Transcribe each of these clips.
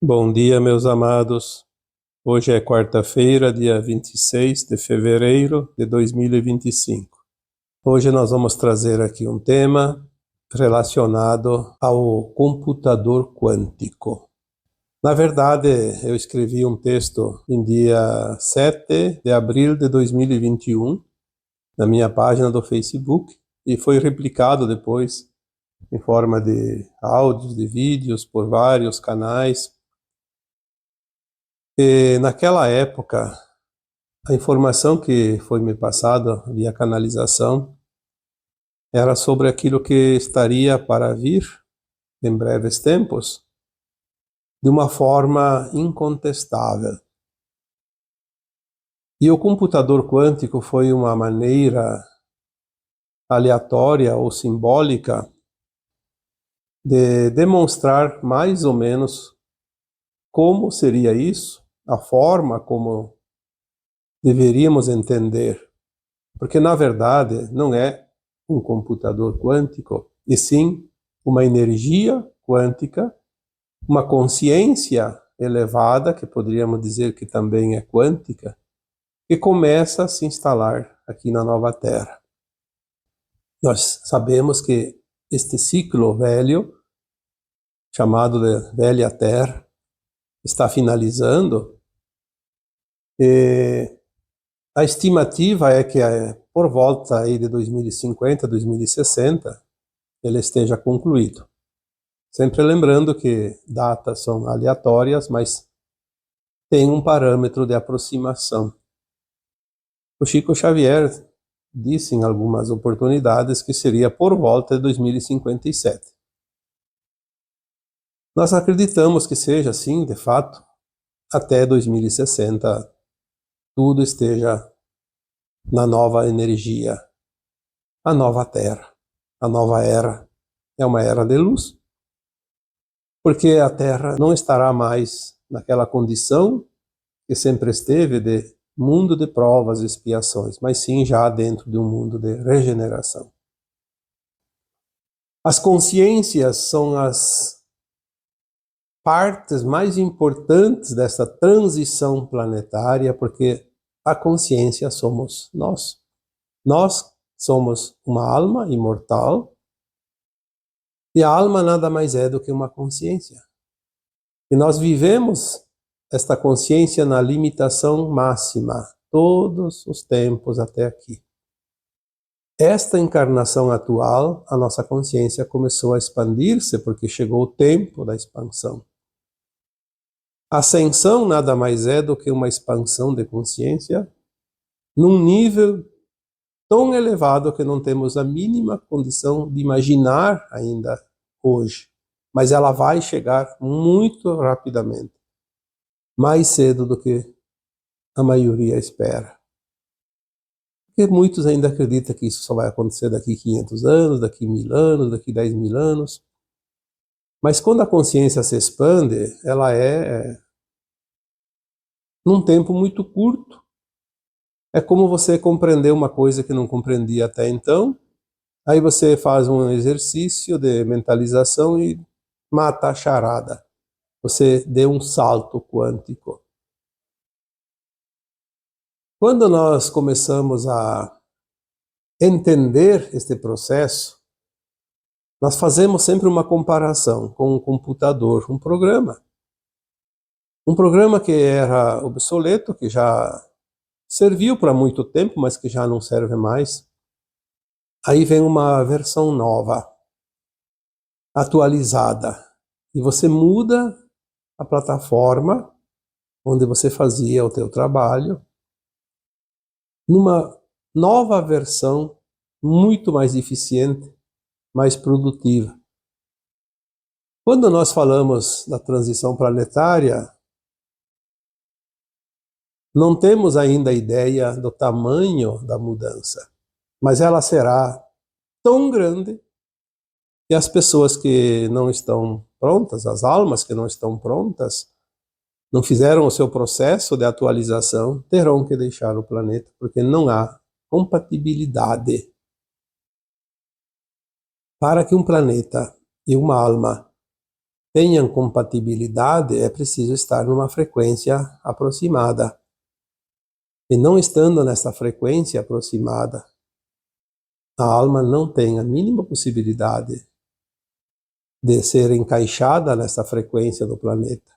Bom dia, meus amados. Hoje é quarta-feira, dia 26 de fevereiro de 2025. Hoje nós vamos trazer aqui um tema relacionado ao computador quântico. Na verdade, eu escrevi um texto em dia 7 de abril de 2021 na minha página do Facebook e foi replicado depois em forma de áudios, de vídeos por vários canais. E naquela época, a informação que foi me passada via canalização era sobre aquilo que estaria para vir em breves tempos, de uma forma incontestável. E o computador quântico foi uma maneira aleatória ou simbólica de demonstrar mais ou menos como seria isso, a forma como deveríamos entender. Porque, na verdade, não é um computador quântico, e sim uma energia quântica, uma consciência elevada, que poderíamos dizer que também é quântica, que começa a se instalar aqui na nova Terra. Nós sabemos que este ciclo velho, chamado de Velha Terra, está finalizando, e a estimativa é que por volta aí de 2050, 2060, ele esteja concluído. Sempre lembrando que datas são aleatórias, mas tem um parâmetro de aproximação. O Chico Xavier disse em algumas oportunidades que seria por volta de 2057. Nós acreditamos que seja assim, de fato, até 2060 tudo esteja na nova energia, a nova Terra, a nova era. É uma era de luz, porque a Terra não estará mais naquela condição que sempre esteve de mundo de provas e expiações, mas sim já dentro de um mundo de regeneração. As consciências são as partes mais importantes dessa transição planetária, porque a consciência somos nós. Nós somos uma alma imortal, e a alma nada mais é do que uma consciência. E nós vivemos esta consciência na limitação máxima, todos os tempos até aqui. Esta encarnação atual, a nossa consciência começou a expandir-se, porque chegou o tempo da expansão. A ascensão nada mais é do que uma expansão de consciência num nível tão elevado que não temos a mínima condição de imaginar ainda hoje. Mas ela vai chegar muito rapidamente, mais cedo do que a maioria espera. Porque muitos ainda acreditam que isso só vai acontecer daqui 500 anos, daqui 1000 anos, daqui 10.000 anos. Mas quando a consciência se expande, ela é num tempo muito curto. É como você compreender uma coisa que não compreendia até então, aí você faz um exercício de mentalização e mata a charada. Você deu um salto quântico. Quando nós começamos a entender este processo, nós fazemos sempre uma comparação com um computador, um programa. Um programa que era obsoleto, que já serviu para muito tempo, mas que já não serve mais. Aí vem uma versão nova, atualizada, e você muda a plataforma onde você fazia o teu trabalho numa nova versão muito mais eficiente, mais produtiva. Quando nós falamos da transição planetária, não temos ainda a ideia do tamanho da mudança, mas ela será tão grande que as pessoas que não estão prontas, as almas que não estão prontas, não fizeram o seu processo de atualização, terão que deixar o planeta, porque não há compatibilidade. Para que um planeta e uma alma tenham compatibilidade, é preciso estar numa frequência aproximada. E não estando nessa frequência aproximada, a alma não tem a mínima possibilidade de ser encaixada nessa frequência do planeta.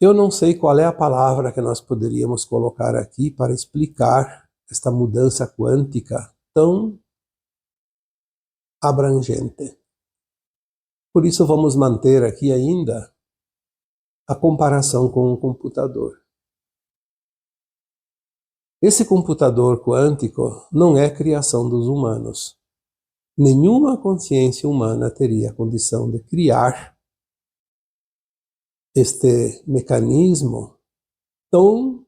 Eu não sei qual é a palavra que nós poderíamos colocar aqui para explicar esta mudança quântica tão abrangente. Por isso vamos manter aqui ainda a comparação com um computador. Esse computador quântico não é criação dos humanos. Nenhuma consciência humana teria a condição de criar este mecanismo tão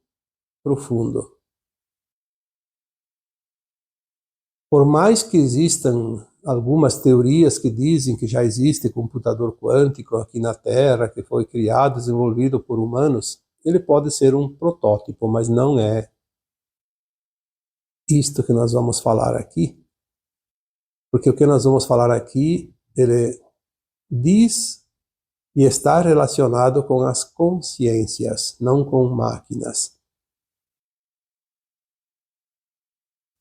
profundo. Por mais que existam algumas teorias que dizem que já existe computador quântico aqui na Terra, que foi criado, desenvolvido por humanos, ele pode ser um protótipo, mas não é isto que nós vamos falar aqui. Porque o que nós vamos falar aqui, ele diz e está relacionado com as consciências, não com máquinas.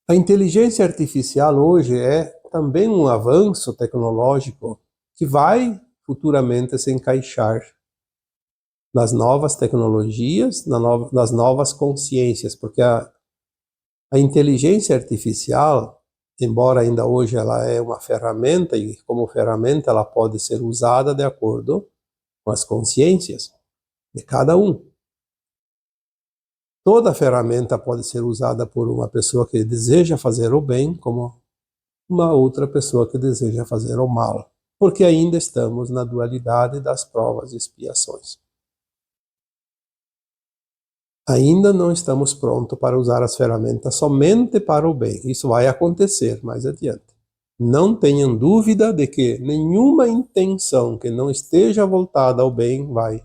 A inteligência artificial hoje é também um avanço tecnológico que vai futuramente se encaixar nas novas tecnologias, nas novas consciências, porque a inteligência artificial, embora ainda hoje ela é uma ferramenta, e como ferramenta ela pode ser usada de acordo com as consciências de cada um. Toda ferramenta pode ser usada por uma pessoa que deseja fazer o bem, como uma outra pessoa que deseja fazer o mal, porque ainda estamos na dualidade das provas e expiações. Ainda não estamos prontos para usar as ferramentas somente para o bem. Isso vai acontecer mais adiante. Não tenham dúvida de que nenhuma intenção que não esteja voltada ao bem vai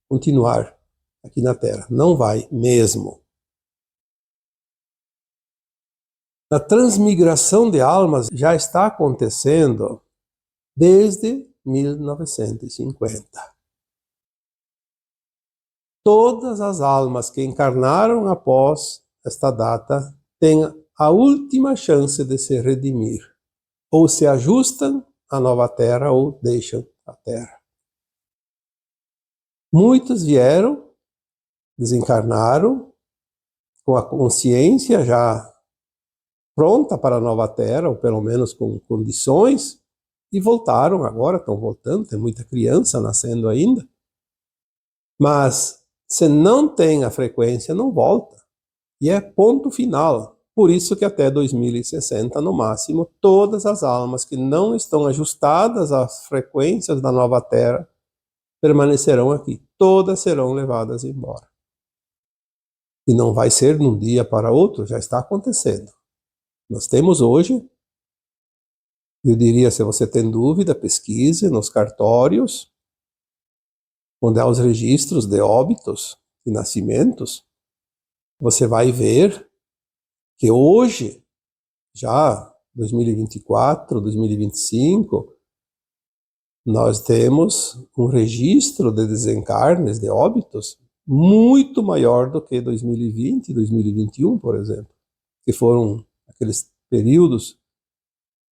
continuar aqui na Terra. Não vai mesmo. A transmigração de almas já está acontecendo desde 1950. Todas as almas que encarnaram após esta data têm a última chance de se redimir. Ou se ajustam à nova Terra ou deixam a Terra. Muitos vieram, desencarnaram, com a consciência já pronta para a nova Terra, ou pelo menos com condições, e voltaram agora, estão voltando, tem muita criança nascendo ainda. Mas se não tem a frequência, não volta. E é ponto final. Por isso que até 2060, no máximo, todas as almas que não estão ajustadas às frequências da nova Terra permanecerão aqui. Todas serão levadas embora. E não vai ser de um dia para outro, já está acontecendo. Nós temos hoje, eu diria, se você tem dúvida, pesquise nos cartórios, onde há os registros de óbitos e nascimentos, você vai ver que hoje, já 2024, 2025, nós temos um registro de desencarnes, de óbitos, muito maior do que 2020 e 2021, por exemplo, que foram aqueles períodos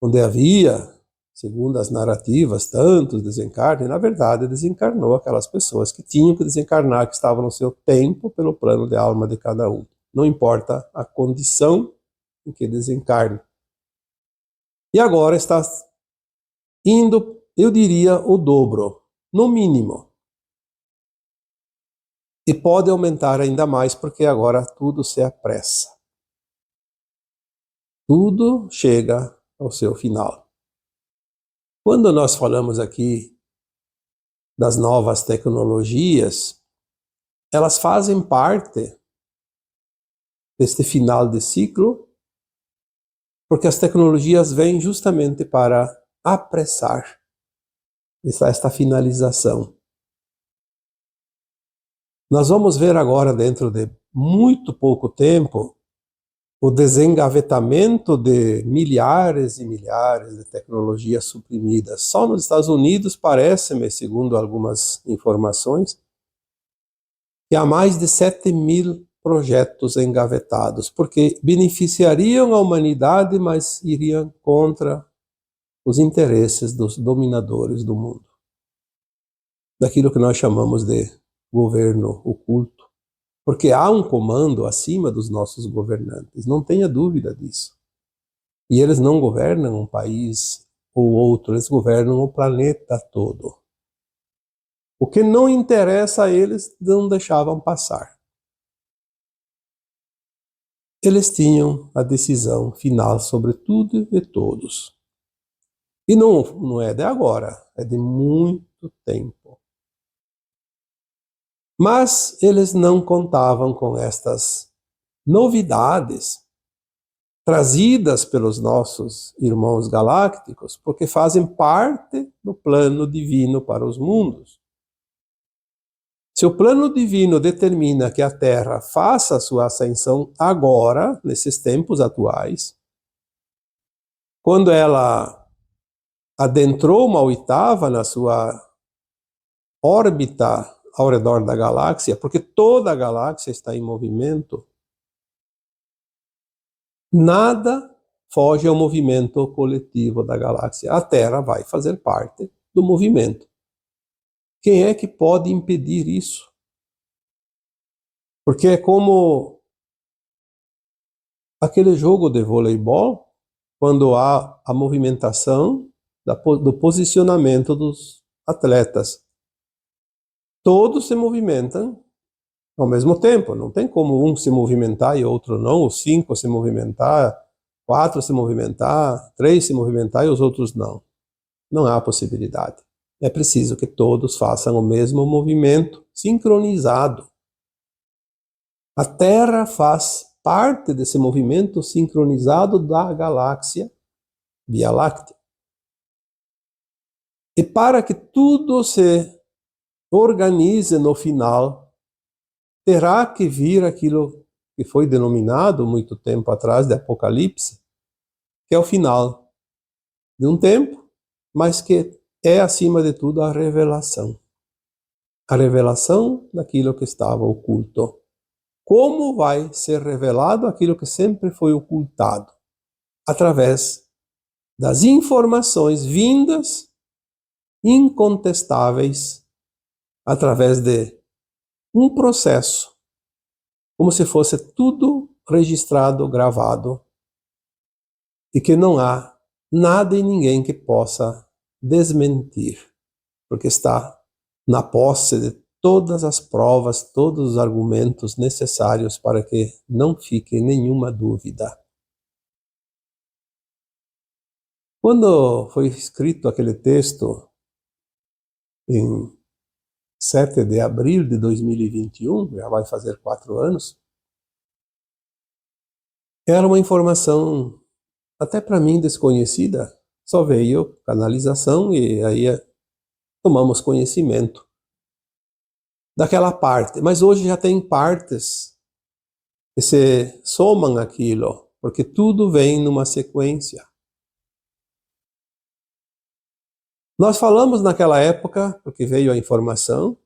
onde havia, segundo as narrativas, tantos desencarnes. Na verdade, desencarnou aquelas pessoas que tinham que desencarnar, que estavam no seu tempo pelo plano de alma de cada um. Não importa a condição em que desencarne. E agora está indo, eu diria, o dobro, no mínimo. E pode aumentar ainda mais, porque agora tudo se apressa. Tudo chega ao seu final. Quando nós falamos aqui das novas tecnologias, elas fazem parte deste final de ciclo, porque as tecnologias vêm justamente para apressar esta finalização. Nós vamos ver agora, dentro de muito pouco tempo, o desengavetamento de milhares e milhares de tecnologias suprimidas. Só nos Estados Unidos, parece-me, segundo algumas informações, que há mais de 7.000 projetos engavetados, porque beneficiariam a humanidade, mas iriam contra os interesses dos dominadores do mundo. Daquilo que nós chamamos de governo oculto. Porque há um comando acima dos nossos governantes, não tenha dúvida disso. E eles não governam um país ou outro, eles governam o planeta todo. O que não interessa a eles, não deixavam passar. Eles tinham a decisão final sobre tudo e todos. E não é de agora, é de muito tempo. Mas eles não contavam com estas novidades trazidas pelos nossos irmãos galácticos, porque fazem parte do plano divino para os mundos. Se o plano divino determina que a Terra faça a sua ascensão agora, nesses tempos atuais, quando ela adentrou uma oitava na sua órbita ao redor da galáxia, porque toda a galáxia está em movimento, nada foge ao movimento coletivo da galáxia. A Terra vai fazer parte do movimento. Quem é que pode impedir isso? Porque é como aquele jogo de voleibol, quando há a movimentação do posicionamento dos atletas. Todos se movimentam ao mesmo tempo. Não tem como um se movimentar e outro não, os 5 se movimentar, 4 se movimentar, 3 se movimentar e os outros não. Não há possibilidade. É preciso que todos façam o mesmo movimento sincronizado. A Terra faz parte desse movimento sincronizado da galáxia Via Láctea. E para que tudo se organize no final, terá que vir aquilo que foi denominado muito tempo atrás de Apocalipse, que é o final de um tempo, mas que é, acima de tudo, a revelação. A revelação daquilo que estava oculto. Como vai ser revelado aquilo que sempre foi ocultado? Através das informações vindas, incontestáveis, através de um processo, como se fosse tudo registrado, gravado, e que não há nada e ninguém que possa desmentir, porque está na posse de todas as provas, todos os argumentos necessários para que não fique nenhuma dúvida. Quando foi escrito aquele texto, em 7 de abril de 2021, já vai fazer 4 anos, era uma informação até para mim desconhecida, só veio canalização e aí tomamos conhecimento daquela parte. Mas hoje já tem partes que se somam àquilo, porque tudo vem numa sequência. Nós falamos naquela época, porque veio a informação,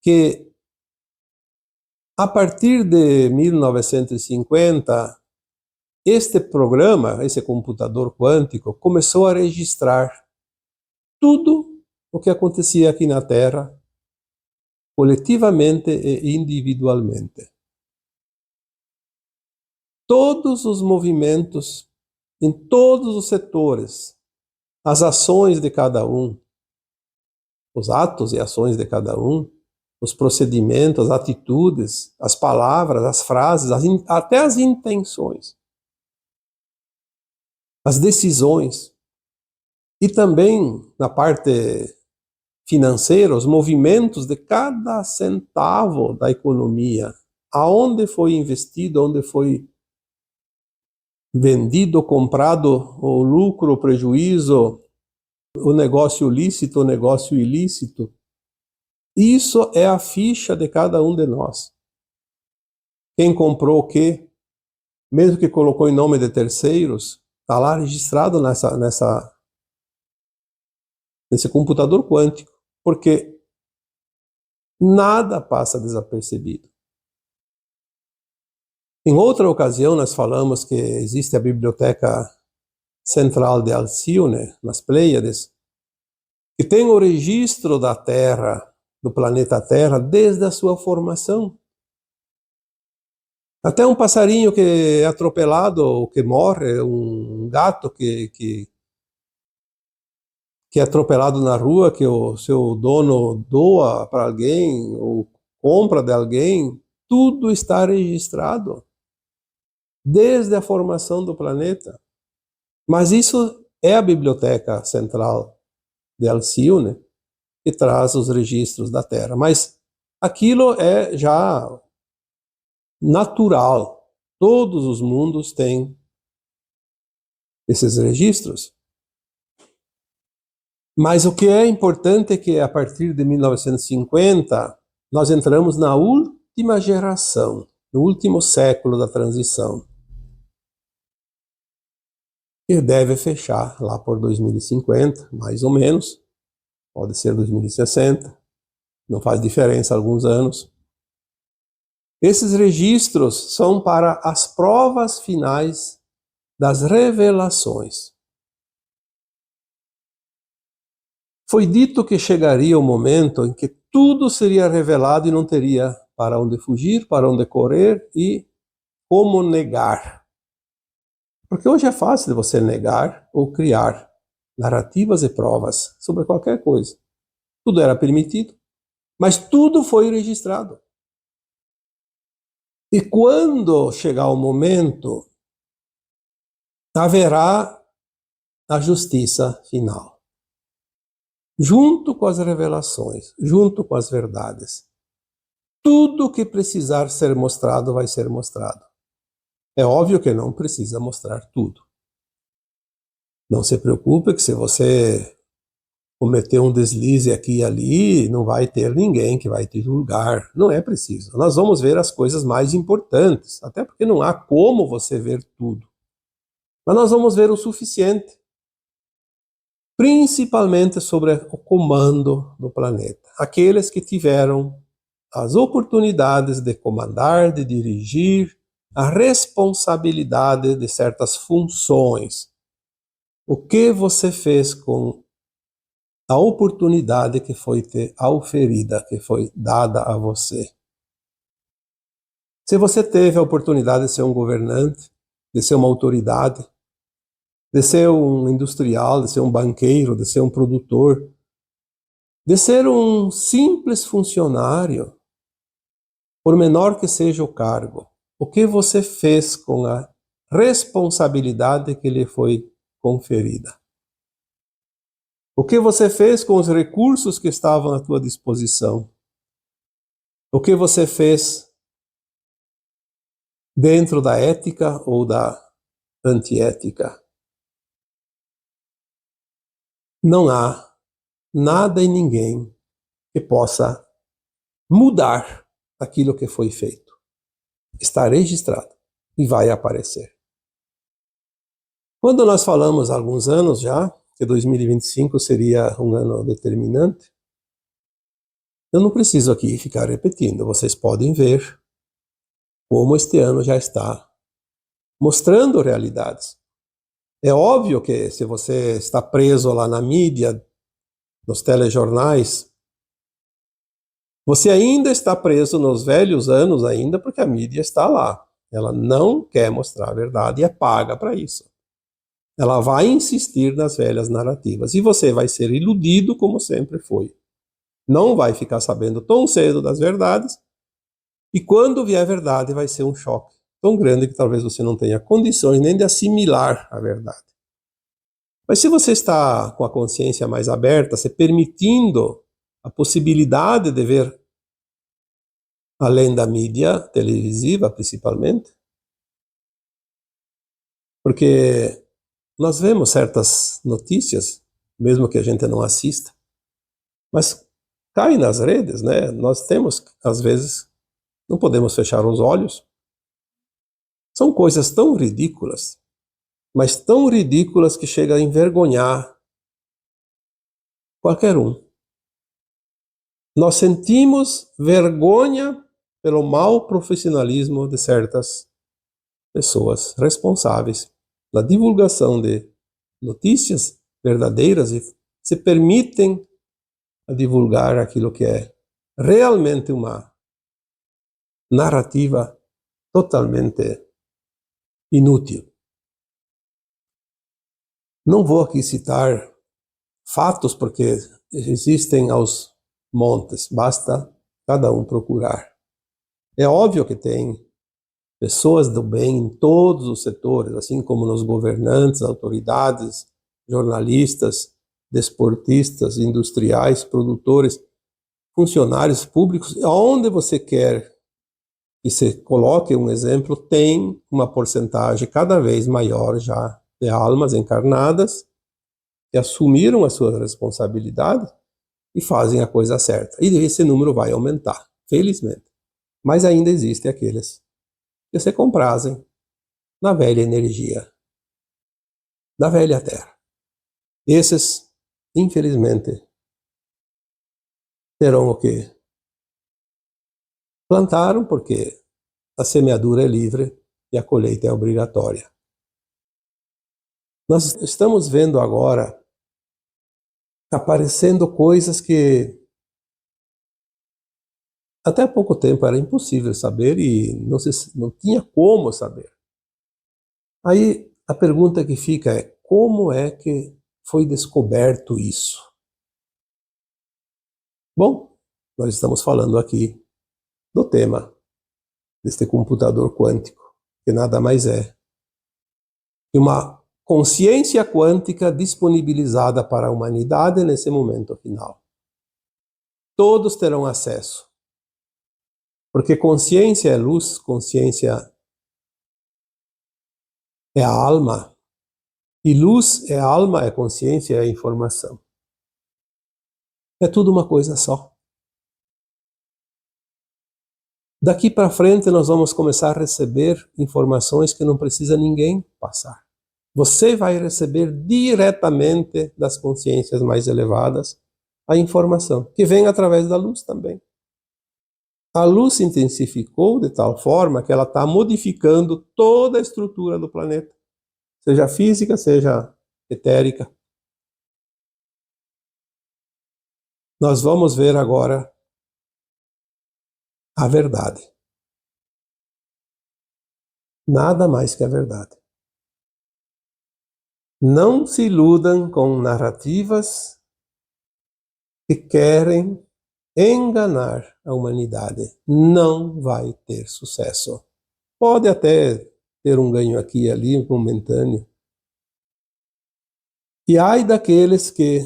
que a partir de 1950, este programa, esse computador quântico, começou a registrar tudo o que acontecia aqui na Terra, coletivamente e individualmente. Todos os movimentos, em todos os setores, as ações de cada um, os atos e ações de cada um, os procedimentos, as atitudes, as palavras, as frases, até as intenções, as decisões, e também na parte financeira, os movimentos de cada centavo da economia, aonde foi investido, onde foi vendido, comprado, o lucro, o prejuízo, o negócio lícito, o negócio ilícito. Isso é a ficha de cada um de nós. Quem comprou o quê? mesmo que colocou em nome de terceiros, está lá registrado nesse computador quântico, porque nada passa desapercebido. Em outra ocasião, nós falamos que existe a Biblioteca Central de Alcione, nas Pleiades, que tem o registro da Terra, do planeta Terra, desde a sua formação. Até um passarinho que é atropelado ou que morre, um gato que é atropelado na rua, que o seu dono doa para alguém ou compra de alguém, tudo está registrado desde a formação do planeta. Mas isso é a Biblioteca Central de Alcione, que traz os registros da Terra. Mas aquilo é já natural. Todos os mundos têm esses registros. Mas o que é importante é que a partir de 1950 nós entramos na última geração, no último século da transição. E deve fechar lá por 2050, mais ou menos. Pode ser 2060, não faz diferença alguns anos. Esses registros são para as provas finais das revelações. Foi dito que chegaria o momento em que tudo seria revelado e não teria para onde fugir, para onde correr e como negar. Porque hoje é fácil de você negar ou criar narrativas e provas sobre qualquer coisa. Tudo era permitido, mas tudo foi registrado. E quando chegar o momento, haverá a justiça final. Junto com as revelações, junto com as verdades. Tudo que precisar ser mostrado vai ser mostrado. É óbvio que não precisa mostrar tudo. Não se preocupe que se você cometer um deslize aqui e ali, não vai ter ninguém que vai te julgar. Não é preciso. Nós vamos ver as coisas mais importantes, até porque não há como você ver tudo. Mas nós vamos ver o suficiente, principalmente sobre o comando do planeta. Aqueles que tiveram as oportunidades de comandar, de dirigir, a responsabilidade de certas funções. O que você fez com a oportunidade que foi te oferida, que foi dada a você? Se você teve a oportunidade de ser um governante, de ser uma autoridade, de ser um industrial, de ser um banqueiro, de ser um produtor, de ser um simples funcionário, por menor que seja o cargo, o que você fez com a responsabilidade que lhe foi conferida? O que você fez com os recursos que estavam à tua disposição? O que você fez dentro da ética ou da antiética? Não há nada e ninguém que possa mudar aquilo que foi feito. Está registrado e vai aparecer. Quando nós falamos há alguns anos já que 2025 seria um ano determinante, eu não preciso aqui ficar repetindo. Vocês podem ver como este ano já está mostrando realidades. É óbvio que se você está preso lá na mídia, nos telejornais, você ainda está preso nos velhos anos ainda, porque a mídia está lá. Ela não quer mostrar a verdade e é paga para isso. Ela vai insistir nas velhas narrativas e você vai ser iludido como sempre foi. Não vai ficar sabendo tão cedo das verdades e quando vier a verdade vai ser um choque tão grande que talvez você não tenha condições nem de assimilar a verdade. Mas se você está com a consciência mais aberta, se permitindo a possibilidade de ver além da mídia televisiva, principalmente, porque nós vemos certas notícias, mesmo que a gente não assista, mas cai nas redes, né? Nós temos, às vezes, não podemos fechar os olhos. São coisas tão ridículas, mas tão ridículas que chega a envergonhar qualquer um. Nós sentimos vergonha pelo mau profissionalismo de certas pessoas responsáveis na divulgação de notícias verdadeiras e se permitem a divulgar aquilo que é realmente uma narrativa totalmente inútil. Não vou aqui citar fatos porque existem aos montes, basta cada um procurar. É óbvio que tem pessoas do bem em todos os setores, assim como nos governantes, autoridades, jornalistas, desportistas, industriais, produtores, funcionários públicos, onde você quer que se coloque um exemplo, tem uma porcentagem cada vez maior já de almas encarnadas que assumiram as suas responsabilidades e fazem a coisa certa. E esse número vai aumentar, felizmente. Mas ainda existem aqueles que se comprazem na velha energia da velha terra. Esses, infelizmente, terão o que plantaram, porque a semeadura é livre e a colheita é obrigatória. Nós estamos vendo agora aparecendo coisas que até há pouco tempo era impossível saber e não tinha como saber. Aí a pergunta que fica é: como é que foi descoberto isso? Bom, nós estamos falando aqui do tema deste computador quântico, que nada mais é que uma consciência quântica disponibilizada para a humanidade nesse momento final. Todos terão acesso, porque consciência é luz, consciência é a alma, e luz é alma, é consciência, é informação. É tudo uma coisa só. Daqui para frente nós vamos começar a receber informações que não precisa ninguém passar. Você vai receber diretamente das consciências mais elevadas a informação, que vem através da luz também. A luz se intensificou de tal forma que ela está modificando toda a estrutura do planeta, seja física, seja etérica. Nós vamos ver agora a verdade. Nada mais que a verdade. Não se iludam com narrativas que querem enganar a humanidade. Não vai ter sucesso. Pode até ter um ganho aqui e ali, momentâneo. E ai daqueles que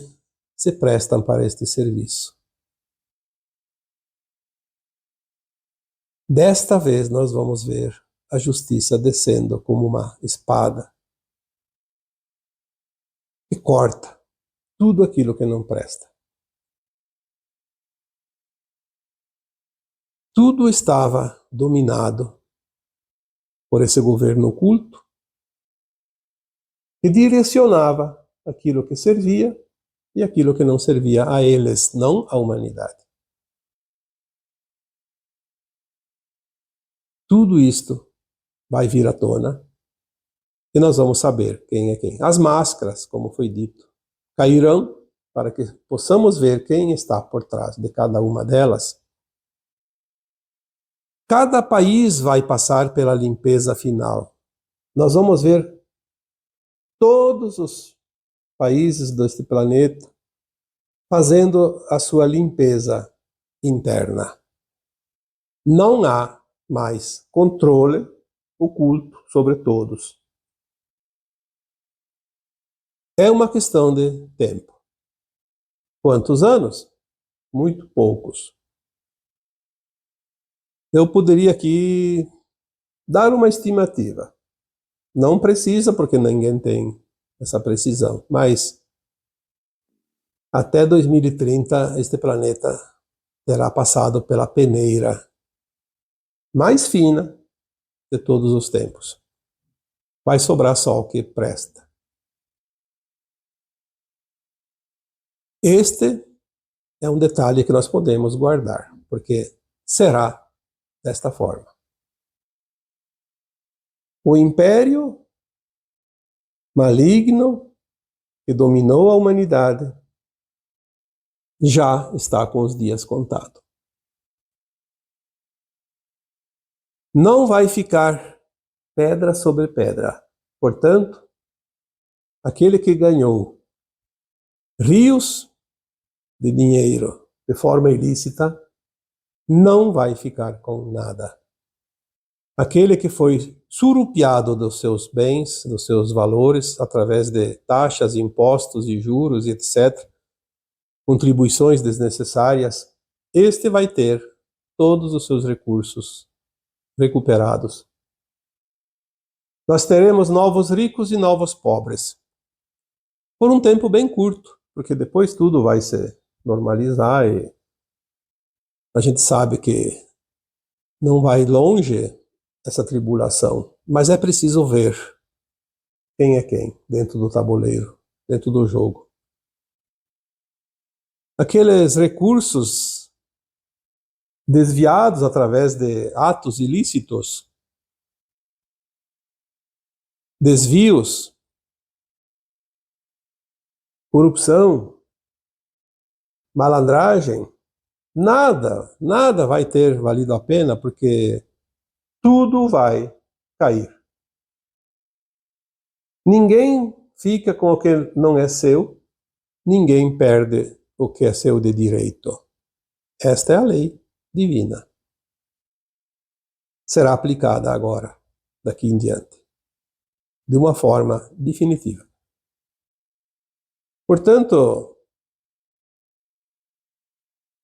se prestam para este serviço. Desta vez nós vamos ver a justiça descendo como uma espada e corta tudo aquilo que não presta. Tudo estava dominado por esse governo oculto que direcionava aquilo que servia e aquilo que não servia a eles, não à humanidade. Tudo isto vai vir à tona e nós vamos saber quem é quem. As máscaras, como foi dito, cairão para que possamos ver quem está por trás de cada uma delas. Cada país vai passar pela limpeza final. Nós vamos ver todos os países deste planeta fazendo a sua limpeza interna. Não há mais controle oculto sobre todos. É uma questão de tempo. Quantos anos? Muito poucos. Eu poderia aqui dar uma estimativa. Não precisa, porque ninguém tem essa precisão, mas até 2030 este planeta terá passado pela peneira mais fina de todos os tempos. Vai sobrar só o que presta. Este é um detalhe que nós podemos guardar, porque será desta forma. O império maligno que dominou a humanidade já está com os dias contados. Não vai ficar pedra sobre pedra. Portanto, aquele que ganhou rios de dinheiro de forma ilícita não vai ficar com nada. Aquele que foi surupiado dos seus bens, dos seus valores, através de taxas, impostos e juros, etc., contribuições desnecessárias, este vai ter todos os seus recursos recuperados. Nós teremos novos ricos e novos pobres, por um tempo bem curto, porque depois tudo vai se normalizar e a gente sabe que não vai longe essa tribulação, mas é preciso ver quem é quem dentro do tabuleiro, dentro do jogo. Aqueles recursos desviados através de atos ilícitos, desvios, corrupção, malandragem, nada vai ter valido a pena, porque tudo vai cair. Ninguém fica com o que não é seu, ninguém perde o que é seu de direito. Esta é a lei divina. Será aplicada agora, daqui em diante, de uma forma definitiva. Portanto,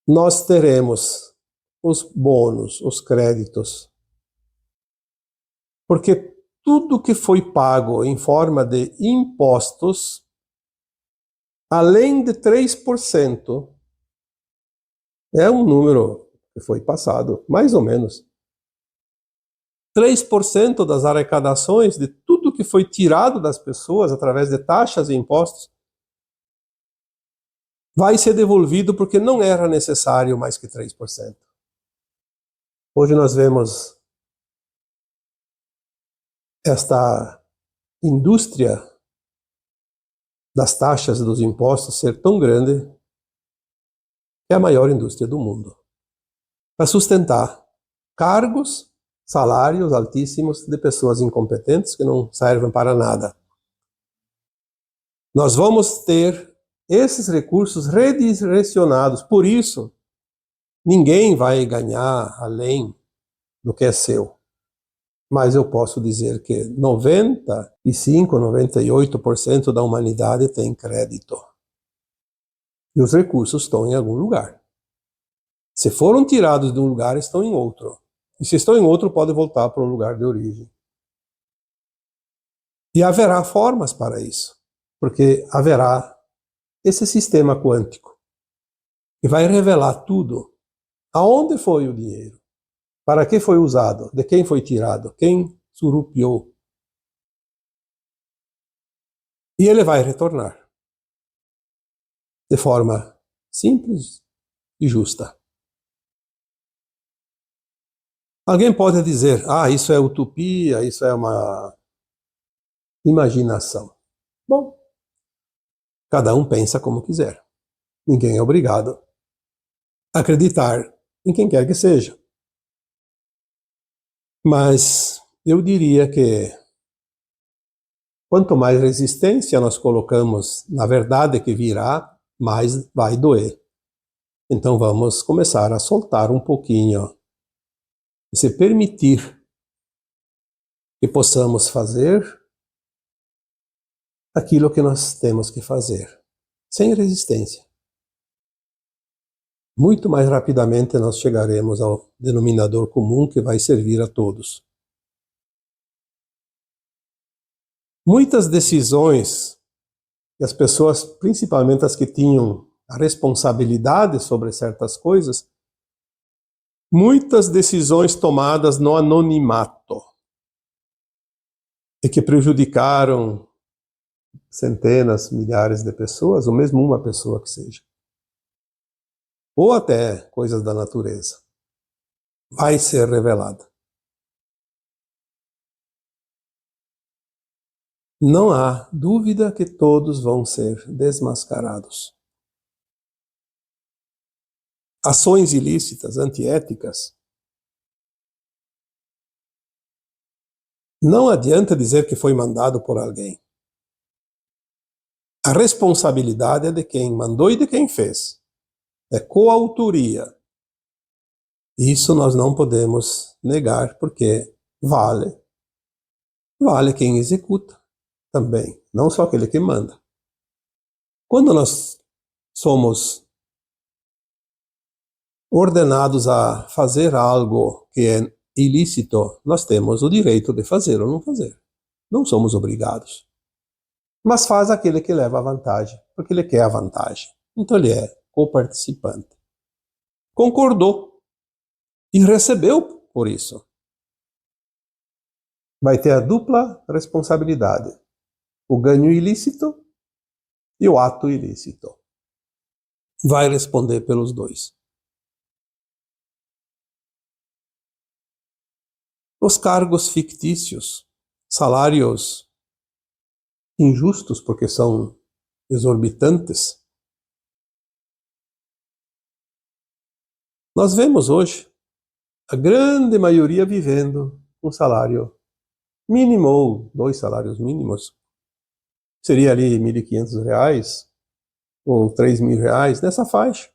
nós teremos os bônus, os créditos, porque tudo que foi pago em forma de impostos, além de 3%, é um número que foi passado, mais ou menos. 3% das arrecadações de tudo que foi tirado das pessoas através de taxas e impostos vai ser devolvido porque não era necessário mais que 3%. Hoje nós vemos esta indústria das taxas e dos impostos ser tão grande que é a maior indústria do mundo, para sustentar cargos, salários altíssimos de pessoas incompetentes que não servem para nada. Nós vamos ter esses recursos redirecionados, por isso ninguém vai ganhar além do que é seu. Mas eu posso dizer que 95, 98% da humanidade tem crédito. E os recursos estão em algum lugar. Se foram tirados de um lugar, estão em outro. E se estão em outro, podem voltar para o lugar de origem. E haverá formas para isso, porque haverá esse sistema quântico que vai revelar tudo. Aonde foi o dinheiro? Para que foi usado? De quem foi tirado? Quem surupiou? E ele vai retornar de forma simples e justa. Alguém pode dizer, isso é utopia, isso é uma imaginação. Bom, cada um pensa como quiser. Ninguém é obrigado a acreditar em quem quer que seja. Mas eu diria que quanto mais resistência nós colocamos na verdade que virá, mais vai doer. Então vamos começar a soltar um pouquinho e se permitir que possamos fazer aquilo que nós temos que fazer, sem resistência. Muito mais rapidamente nós chegaremos ao denominador comum que vai servir a todos. Muitas decisões que as pessoas, principalmente as que tinham a responsabilidade sobre certas coisas, muitas decisões tomadas no anonimato. e que prejudicaram centenas, milhares de pessoas, ou mesmo uma pessoa que seja, ou até coisas da natureza, vai ser revelada. Não há dúvida que todos vão ser desmascarados. Ações ilícitas, antiéticas, não adianta dizer que foi mandado por alguém. A responsabilidade é de quem mandou e de quem fez. É coautoria. Isso nós não podemos negar, porque vale quem executa também, não só aquele que manda. Quando nós somos ordenados a fazer algo que é ilícito, nós temos o direito de fazer ou não fazer. Não somos obrigados. Mas faz aquele que leva a vantagem, porque ele quer a vantagem. Então ele é coparticipante. Concordou e recebeu por isso. Vai ter a dupla responsabilidade: o ganho ilícito e o ato ilícito. Vai responder pelos dois. Os cargos fictícios, salários injustos porque são exorbitantes. Nós vemos hoje a grande maioria vivendo um salário mínimo ou 2 salários mínimos. Seria ali R$ 1.500 ou R$ 3.000, nessa faixa.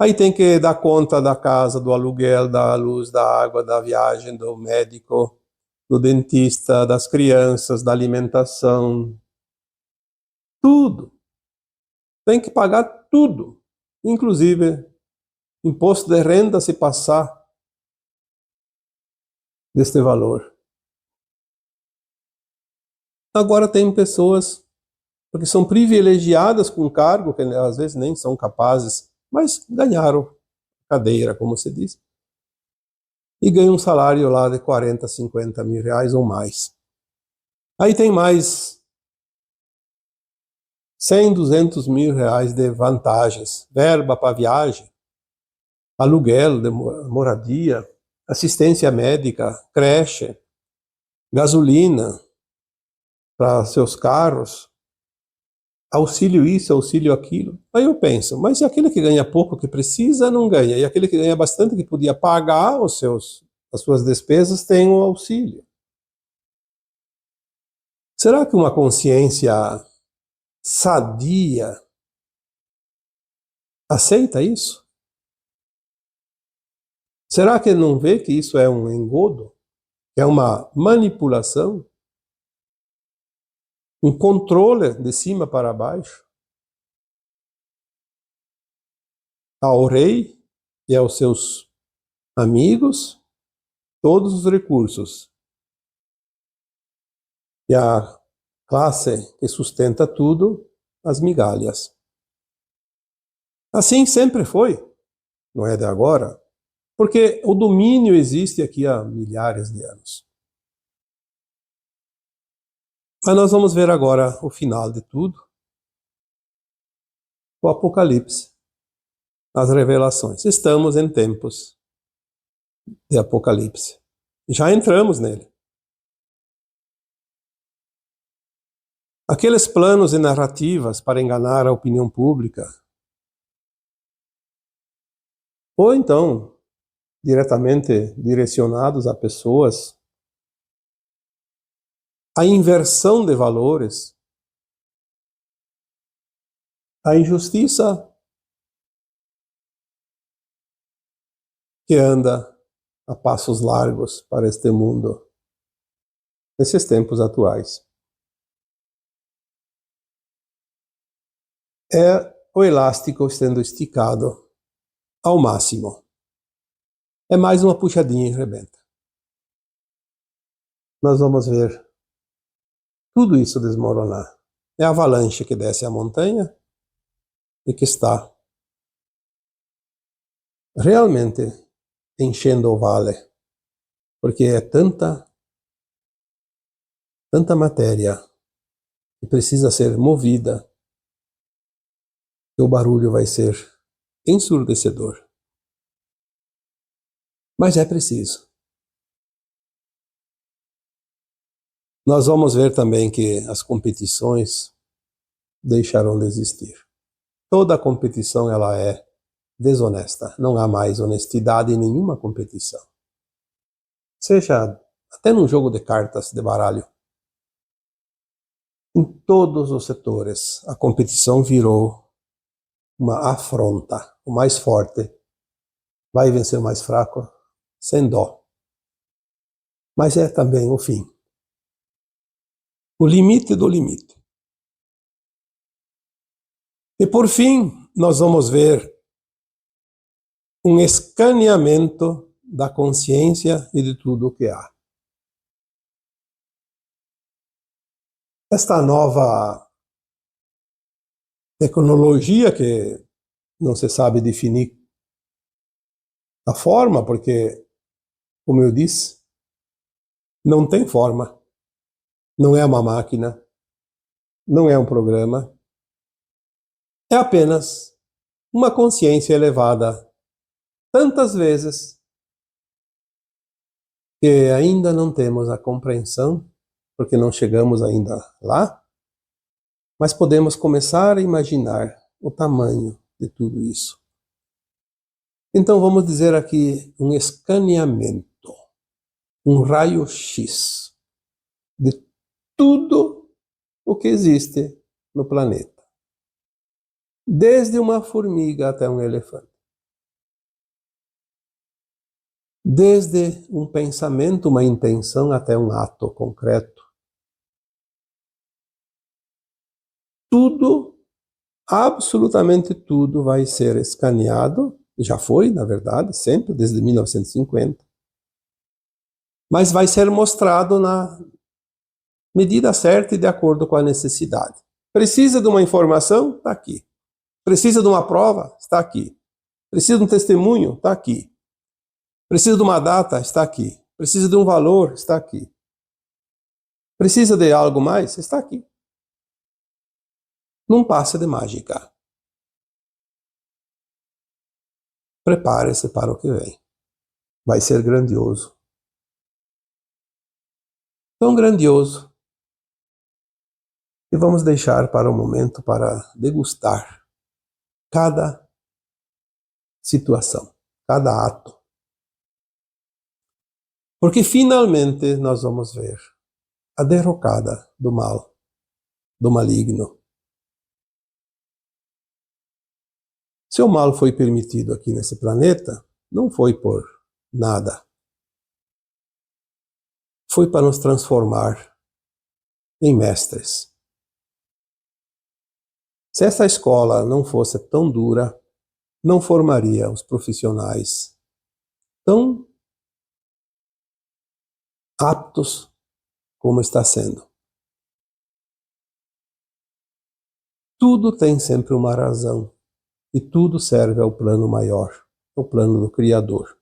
Aí tem que dar conta da casa, do aluguel, da luz, da água, da viagem, do médico, do dentista, das crianças, da alimentação. Tudo. Tem que pagar tudo. Inclusive, imposto de renda se passar deste valor. Agora tem pessoas porque são privilegiadas com cargo, que às vezes nem são capazes, mas ganharam cadeira, como se diz, e ganham um salário lá de 40, 50 mil reais ou mais. Aí tem mais 100, 200 mil reais de vantagens, verba para viagem, aluguel de moradia, assistência médica, creche, gasolina para seus carros, auxílio isso, auxílio aquilo. Aí eu penso, mas e aquele que ganha pouco, que precisa, não ganha? E aquele que ganha bastante, que podia pagar as suas despesas, tem o auxílio. Será que uma consciência sadia aceita isso? Será que não vê que isso é um engodo? Que é uma manipulação? Um controle de cima para baixo? Ao rei e aos seus amigos todos os recursos. E a classe que sustenta tudo, as migalhas. Assim sempre foi, não é de agora, porque o domínio existe aqui há milhares de anos. Mas nós vamos ver agora o final de tudo, o Apocalipse, as revelações. Estamos em tempos de Apocalipse. Já entramos nele. Aqueles planos e narrativas para enganar a opinião pública, ou então diretamente direcionados a pessoas, a inversão de valores, a injustiça que anda a passos largos para este mundo, nesses tempos atuais. É o elástico sendo esticado ao máximo. É mais uma puxadinha e rebenta. Nós vamos ver tudo isso desmoronar. É a avalanche que desce a montanha e que está realmente enchendo o vale, porque é tanta tanta matéria que precisa ser movida, que o barulho vai ser ensurdecedor. Mas é preciso. Nós vamos ver também que as competições deixarão de existir. Toda competição ela é desonesta. Não há mais honestidade em nenhuma competição. Seja até num jogo de cartas, de baralho. Em todos os setores, a competição virou uma afronta. O mais forte vai vencer o mais fraco sem dó. Mas é também o fim. O limite do limite. E por fim, nós vamos ver um escaneamento da consciência e de tudo o que há. Esta nova tecnologia que não se sabe definir a forma, porque, como eu disse, não tem forma. Não é uma máquina, não é um programa. É apenas uma consciência elevada tantas vezes que ainda não temos a compreensão, porque não chegamos ainda lá, mas podemos começar a imaginar o tamanho de tudo isso. Então vamos dizer aqui um escaneamento, um raio-x de tudo o que existe no planeta. Desde uma formiga até um elefante. Desde um pensamento, uma intenção até um ato concreto. Tudo, absolutamente tudo vai ser escaneado, já foi, na verdade, sempre, desde 1950, mas vai ser mostrado na medida certa e de acordo com a necessidade. Precisa de uma informação? Está aqui. Precisa de uma prova? Está aqui. Precisa de um testemunho? Está aqui. Precisa de uma data? Está aqui. Precisa de um valor? Está aqui. Precisa de algo mais? Está aqui. Não passa de mágica. Prepare-se para o que vem. Vai ser grandioso. Tão grandioso que vamos deixar para o momento para degustar cada situação, cada ato. Porque finalmente nós vamos ver a derrocada do mal, do maligno. Se o mal foi permitido aqui nesse planeta, não foi por nada. Foi para nos transformar em mestres. Se essa escola não fosse tão dura, não formaria os profissionais tão aptos como está sendo. Tudo tem sempre uma razão e tudo serve ao plano maior, ao plano do Criador.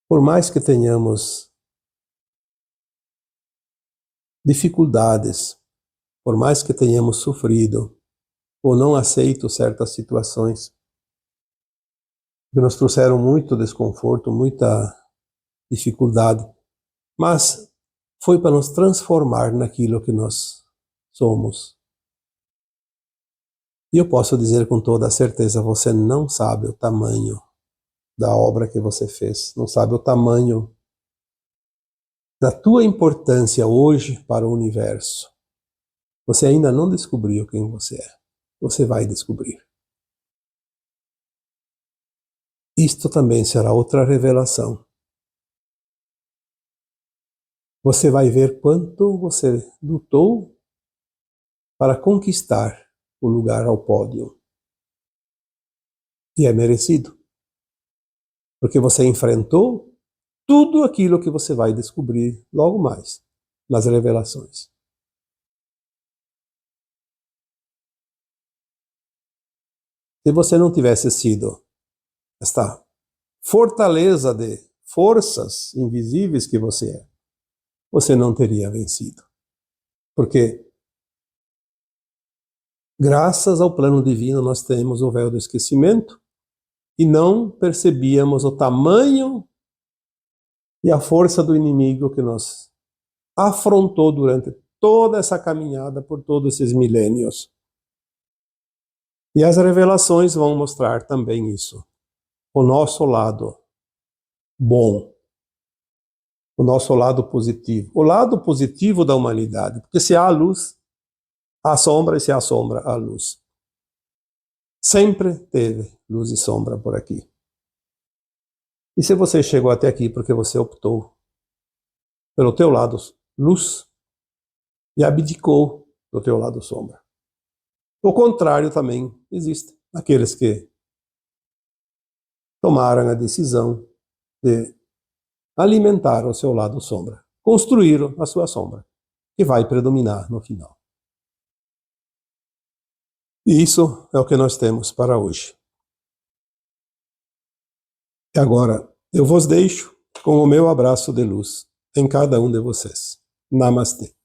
Por mais que tenhamos dificuldades, por mais que tenhamos sofrido ou não aceito certas situações que nos trouxeram muito desconforto, muita dificuldade, mas foi para nos transformar naquilo que nós somos. E eu posso dizer com toda a certeza, você não sabe o tamanho da obra que você fez, não sabe o tamanho da tua importância hoje para o universo. Você ainda não descobriu quem você é. Você vai descobrir. Isto também será outra revelação. Você vai ver quanto você lutou para conquistar o lugar ao pódio. E é merecido. Porque você enfrentou tudo aquilo que você vai descobrir logo mais nas revelações. Se você não tivesse sido esta fortaleza de forças invisíveis que você é, você não teria vencido. Porque, graças ao plano divino, nós temos o véu do esquecimento e não percebíamos o tamanho e a força do inimigo que nos afrontou durante toda essa caminhada por todos esses milênios. E as revelações vão mostrar também isso. O nosso lado bom, o nosso lado positivo, o lado positivo da humanidade, porque se há luz, há sombra, e se há sombra, há luz. Sempre teve luz e sombra por aqui. E se você chegou até aqui porque você optou pelo teu lado luz e abdicou do teu lado sombra. O contrário também existe. Aqueles que tomaram a decisão de alimentar o seu lado sombra, construíram a sua sombra, que vai predominar no final. E isso é o que nós temos para hoje. E agora, eu vos deixo com o meu abraço de luz em cada um de vocês. Namastê.